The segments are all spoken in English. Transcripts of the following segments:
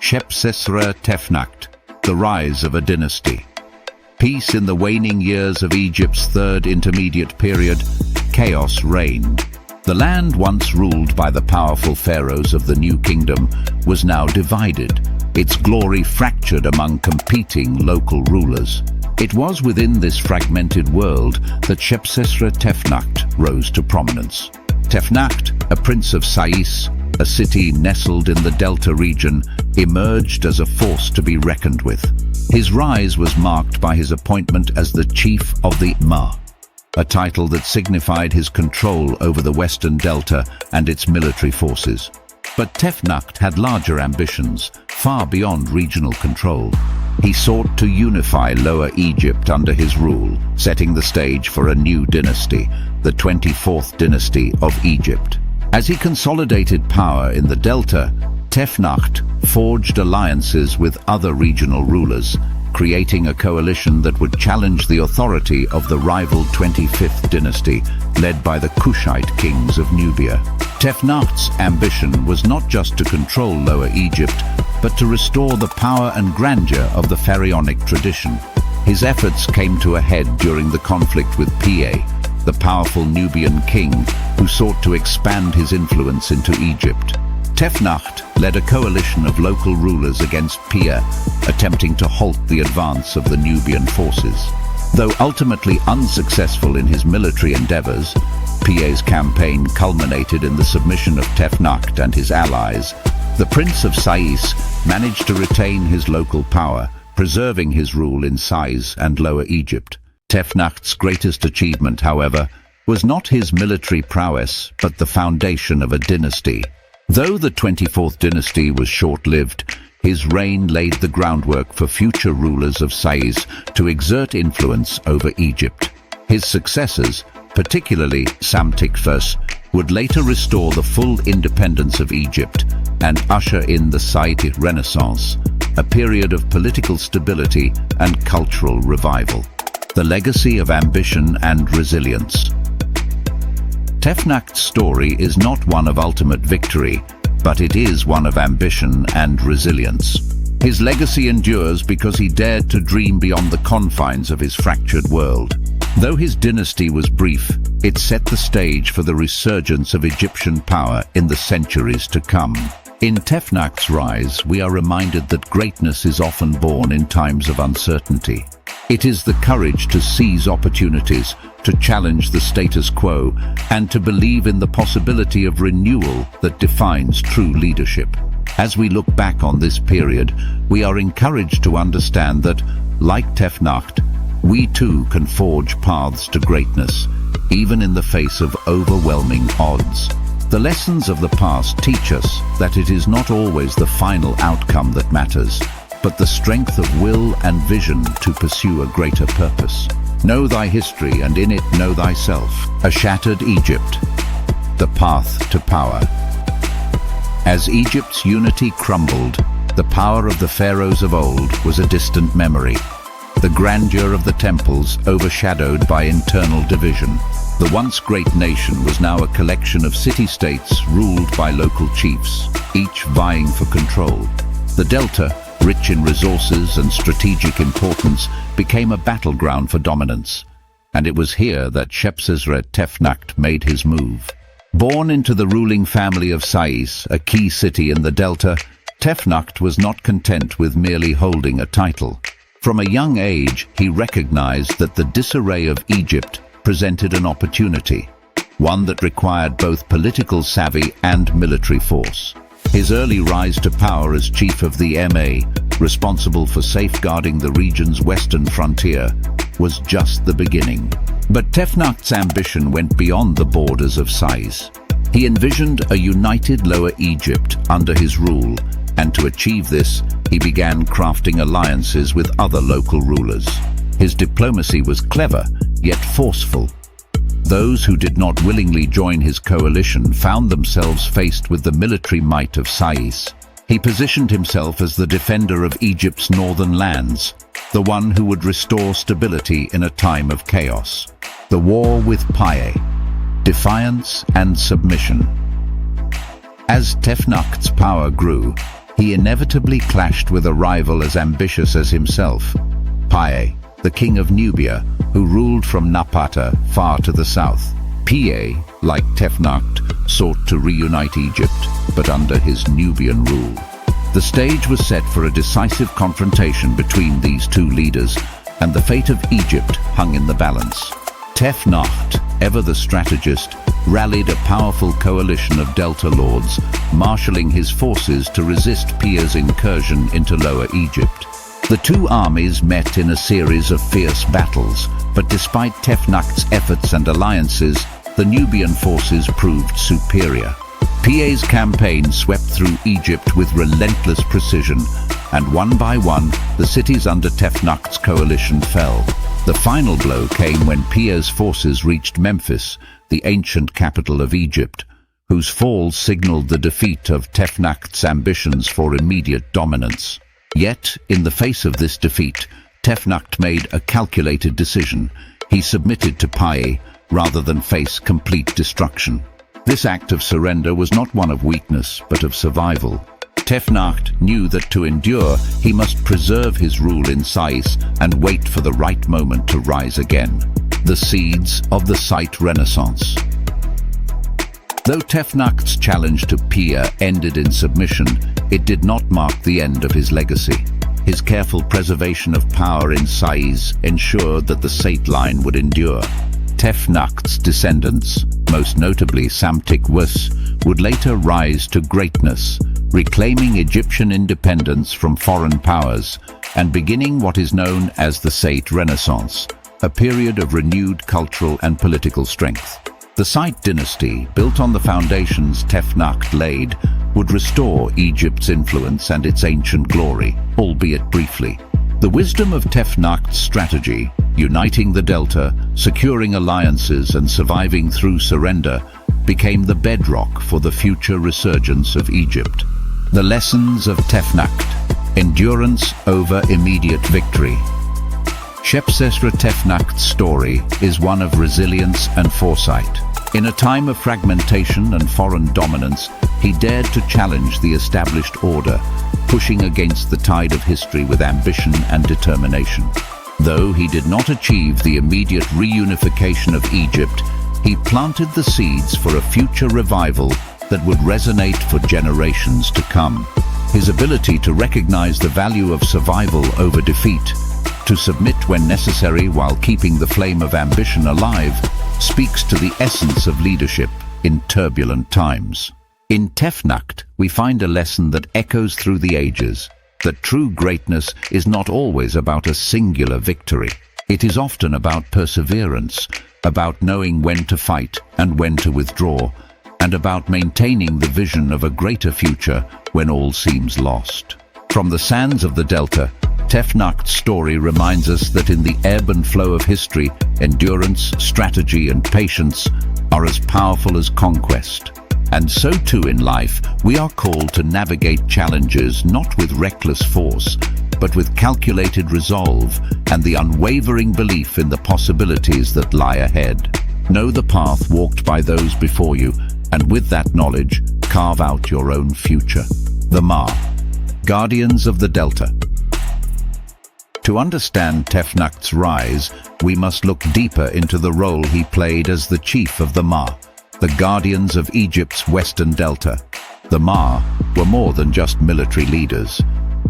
Shepsesre Tefnakht, the rise of a dynasty. Peace in the waning years of Egypt's third intermediate period, chaos reigned. The land once ruled by the powerful pharaohs of the new kingdom was now divided, its glory fractured among competing local rulers. It was within this fragmented world that Shepsesre Tefnakht rose to prominence. Tefnakht, a prince of Sais, a city nestled in the Delta region, emerged as a force to be reckoned with. His rise was marked by his appointment as the chief of the Ma, a title that signified his control over the Western Delta and its military forces. But Tefnakht had larger ambitions, far beyond regional control. He sought to unify Lower Egypt under his rule, setting the stage for a new dynasty, the 24th Dynasty of Egypt. As he consolidated power in the Delta, Tefnakht forged alliances with other regional rulers, creating a coalition that would challenge the authority of the rival 25th dynasty, led by the Kushite kings of Nubia. Tefnakt's ambition was not just to control Lower Egypt, but to restore the power and grandeur of the pharaonic tradition. His efforts came to a head during the conflict with Sais, the powerful Nubian king who sought to expand his influence into Egypt. Tefnakht led a coalition of local rulers against Sais, attempting to halt the advance of the Nubian forces. Though ultimately unsuccessful in his military endeavors, Sais's campaign culminated in the submission of Tefnakht and his allies. The Prince of Sais managed to retain his local power, preserving his rule in Sais and Lower Egypt. Tefnakt's greatest achievement, however, was not his military prowess, but the foundation of a dynasty. Though the 24th dynasty was short-lived, his reign laid the groundwork for future rulers of Sais to exert influence over Egypt. His successors, particularly Shepsesre, would later restore the full independence of Egypt and usher in the Saïte Renaissance, a period of political stability and cultural revival. The legacy of ambition and resilience. Tefnakht's story is not one of ultimate victory, but it is one of ambition and resilience. His legacy endures because he dared to dream beyond the confines of his fractured world. Though his dynasty was brief, it set the stage for the resurgence of Egyptian power in the centuries to come. In Tefnakht's rise, we are reminded that greatness is often born in times of uncertainty. It is the courage to seize opportunities, to challenge the status quo, and to believe in the possibility of renewal that defines true leadership. As we look back on this period, we are encouraged to understand that, like Tefnakht, we too can forge paths to greatness, even in the face of overwhelming odds. The lessons of the past teach us that it is not always the final outcome that matters, but the strength of will and vision to pursue a greater purpose. Know thy history, and in it know thyself. A shattered Egypt, the path to power. As Egypt's unity crumbled, the power of the pharaohs of old was a distant memory. The grandeur of the temples overshadowed by internal division. The once great nation was now a collection of city-states ruled by local chiefs, each vying for control. The Delta, rich in resources and strategic importance, became a battleground for dominance. And it was here that Shepsesre Tefnakht made his move. Born into the ruling family of Sais, a key city in the Delta, Tefnakht was not content with merely holding a title. From a young age, he recognized that the disarray of Egypt presented an opportunity, one that required both political savvy and military force. His early rise to power as chief of the Ma, responsible for safeguarding the region's western frontier, was just the beginning. But Tefnakht's ambition went beyond the borders of Sais. He envisioned a united Lower Egypt under his rule, and to achieve this, he began crafting alliances with other local rulers. His diplomacy was clever, yet forceful. Those who did not willingly join his coalition found themselves faced with the military might of Sais. He positioned himself as the defender of Egypt's northern lands, the one who would restore stability in a time of chaos. The war with Sais, defiance and submission. As Tefnakht's power grew, he inevitably clashed with a rival as ambitious as himself, Piye, the king of Nubia, who ruled from Napata far to the south. Piye, like Tefnakht, sought to reunite Egypt, but under his Nubian rule. The stage was set for a decisive confrontation between these two leaders, and the fate of Egypt hung in the balance. Tefnakht, ever the strategist, rallied a powerful coalition of Delta lords, marshalling his forces to resist Piye's incursion into Lower Egypt. The two armies met in a series of fierce battles, but despite Tefnakt's efforts and alliances, the Nubian forces proved superior. Piye's campaign swept through Egypt with relentless precision, and one by one, the cities under Tefnakt's coalition fell. The final blow came when Piye's forces reached Memphis, the ancient capital of Egypt, whose fall signaled the defeat of Tefnakt's ambitions for immediate dominance. Yet, in the face of this defeat, Tefnakht made a calculated decision. He submitted to Piye rather than face complete destruction. This act of surrender was not one of weakness, but of survival. Tefnakht knew that to endure, he must preserve his rule in Sais and wait for the right moment to rise again. The seeds of the Sais Renaissance. Though Tefnakt's challenge to Piye ended in submission, it did not mark the end of his legacy. His careful preservation of power in Sais ensured that the Sais line would endure. Tefnakt's descendants, most notably Samtik-Wus, would later rise to greatness, reclaiming Egyptian independence from foreign powers and beginning what is known as the Sais Renaissance, a period of renewed cultural and political strength. The Sais dynasty, built on the foundations Tefnakht laid, would restore Egypt's influence and its ancient glory, albeit briefly. The wisdom of Tefnakht's strategy, uniting the Delta, securing alliances and surviving through surrender, became the bedrock for the future resurgence of Egypt. The lessons of Tefnakht: endurance over immediate victory. Shepsesre Tefnakht's story is one of resilience and foresight. In a time of fragmentation and foreign dominance, he dared to challenge the established order, pushing against the tide of history with ambition and determination. Though he did not achieve the immediate reunification of Egypt, he planted the seeds for a future revival that would resonate for generations to come. His ability to recognize the value of survival over defeat, to submit when necessary while keeping the flame of ambition alive, speaks to the essence of leadership in turbulent times. In Tefnakht, we find a lesson that echoes through the ages, that true greatness is not always about a singular victory. It is often about perseverance, about knowing when to fight and when to withdraw, and about maintaining the vision of a greater future when all seems lost. From the sands of the Delta, Tefnakht's story reminds us that in the ebb and flow of history, endurance, strategy, and patience are as powerful as conquest. And so too in life, we are called to navigate challenges not with reckless force, but with calculated resolve and the unwavering belief in the possibilities that lie ahead. Know the path walked by those before you, and with that knowledge, carve out your own future. The Ma, Guardians of the Delta. To understand Tefnakht's rise, we must look deeper into the role he played as the chief of the Ma, the guardians of Egypt's western delta. The Ma were more than just military leaders.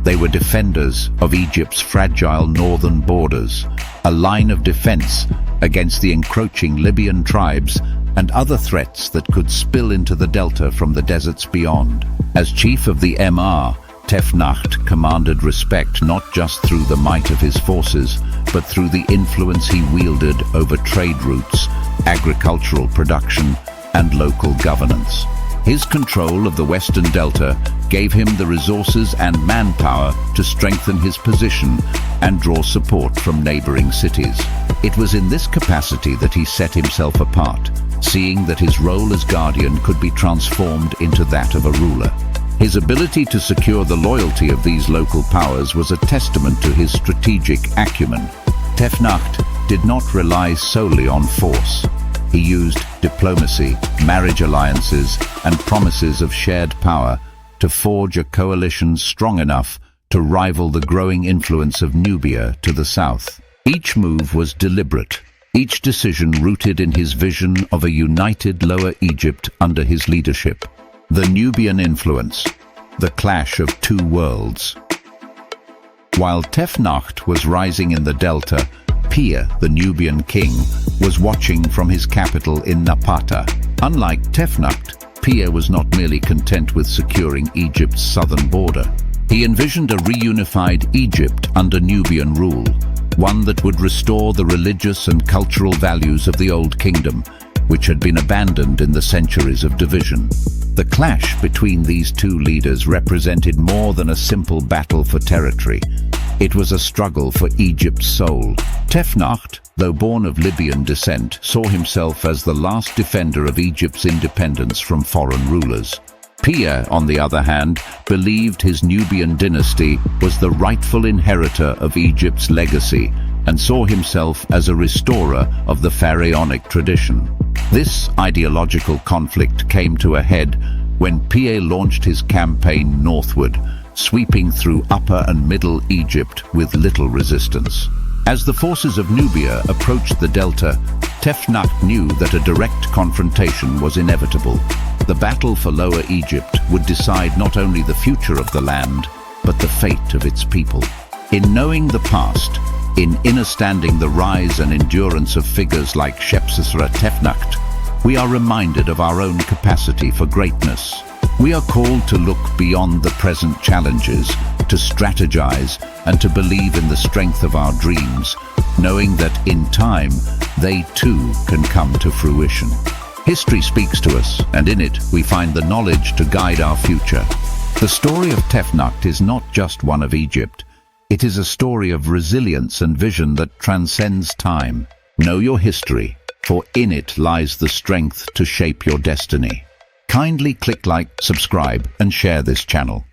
They were defenders of Egypt's fragile northern borders, a line of defense against the encroaching Libyan tribes and other threats that could spill into the delta from the deserts beyond. As chief of the Ma, Tefnakht commanded respect not just through the might of his forces, but through the influence he wielded over trade routes, agricultural production, and local governance. His control of the Western Delta gave him the resources and manpower to strengthen his position and draw support from neighboring cities. It was in this capacity that he set himself apart, seeing that his role as guardian could be transformed into that of a ruler. His ability to secure the loyalty of these local powers was a testament to his strategic acumen. Tefnakht did not rely solely on force. He used diplomacy, marriage alliances, and promises of shared power to forge a coalition strong enough to rival the growing influence of Nubia to the south. Each move was deliberate, each decision rooted in his vision of a united Lower Egypt under his leadership. The Nubian influence, the clash of two worlds. While Tefnakht was rising in the delta, Pir, the Nubian king, was watching from his capital in Napata. Unlike Tefnakht, Pir was not merely content with securing Egypt's southern border. He envisioned a reunified Egypt under Nubian rule, one that would restore the religious and cultural values of the Old Kingdom, which had been abandoned in the centuries of division. The clash between these two leaders represented more than a simple battle for territory. It was a struggle for Egypt's soul. Tefnakht, though born of Libyan descent, saw himself as the last defender of Egypt's independence from foreign rulers. Pir, on the other hand, believed his Nubian dynasty was the rightful inheritor of Egypt's legacy and saw himself as a restorer of the pharaonic tradition. This ideological conflict came to a head when Pir launched his campaign northward, sweeping through Upper and Middle Egypt with little resistance. As the forces of Nubia approached the delta, Tefnakht knew that a direct confrontation was inevitable. The battle for Lower Egypt would decide not only the future of the land, but the fate of its people. In knowing the past, in understanding the rise and endurance of figures like Shepsesre Tefnakht, we are reminded of our own capacity for greatness. We are called to look beyond the present challenges, to strategize, and to believe in the strength of our dreams, knowing that in time, they too can come to fruition. History speaks to us, and in it we find the knowledge to guide our future. The story of Tefnakht is not just one of Egypt. It is a story of resilience and vision that transcends time. Know your history, for in it lies the strength to shape your destiny. Kindly click like, subscribe, and share this channel.